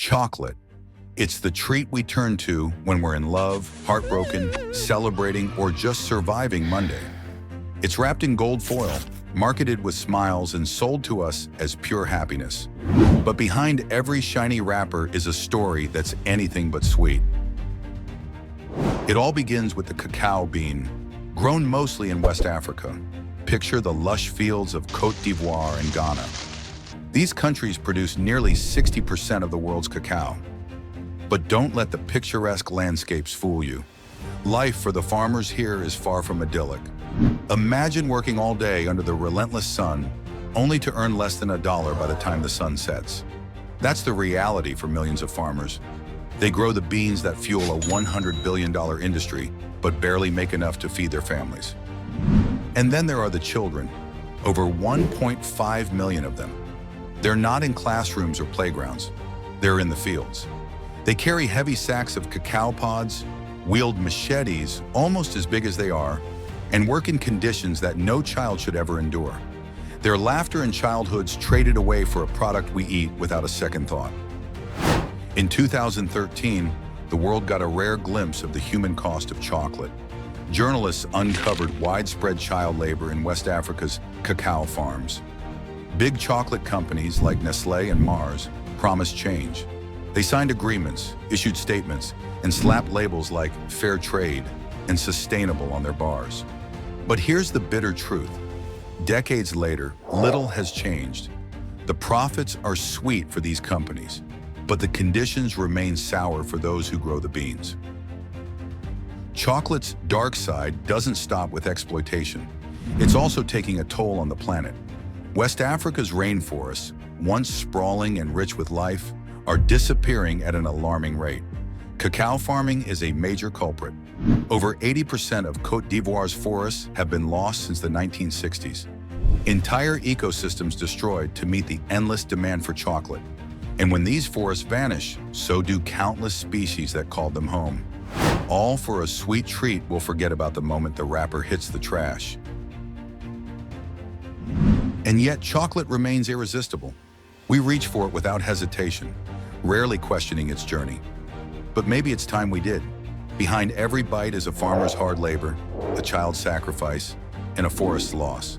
Chocolate. It's the treat we turn to when we're in love, heartbroken, celebrating, or just surviving Monday. It's wrapped in gold foil, marketed with smiles, and sold to us as pure happiness. But behind every shiny wrapper is a story that's anything but sweet. It all begins with the cacao bean, grown mostly in West Africa. Picture the lush fields of Côte d'Ivoire and Ghana. These countries produce nearly 60% of the world's cacao. But don't let the picturesque landscapes fool you. Life for the farmers here is far from idyllic. Imagine working all day under the relentless sun, only to earn less than $1 by the time the sun sets. That's the reality for millions of farmers. They grow the beans that fuel a $100 billion industry, but barely make enough to feed their families. And then there are the children, over 1.5 million of them. They're not in classrooms or playgrounds. They're in the fields. They carry heavy sacks of cacao pods, wield machetes almost as big as they are, and work in conditions that no child should ever endure. Their laughter and childhoods traded away for a product we eat without a second thought. In 2013, the world got a rare glimpse of the human cost of chocolate. Journalists uncovered widespread child labor in West Africa's cacao farms. Big chocolate companies like Nestlé and Mars promised change. They signed agreements, issued statements, and slapped labels like fair trade and sustainable on their bars. But here's the bitter truth. Decades later, little has changed. The profits are sweet for these companies, but the conditions remain sour for those who grow the beans. Chocolate's dark side doesn't stop with exploitation. It's also taking a toll on the planet. West Africa's rainforests, once sprawling and rich with life, are disappearing at an alarming rate. Cacao farming is a major culprit. Over 80% of Côte d'Ivoire's forests have been lost since the 1960s. Entire ecosystems destroyed to meet the endless demand for chocolate. And when these forests vanish, so do countless species that called them home. All for a sweet treat we'll forget about the moment the wrapper hits the trash. And yet chocolate remains irresistible. We reach for it without hesitation, rarely questioning its journey. But maybe it's time we did. Behind every bite is a farmer's hard labor, a child's sacrifice, and a forest's loss.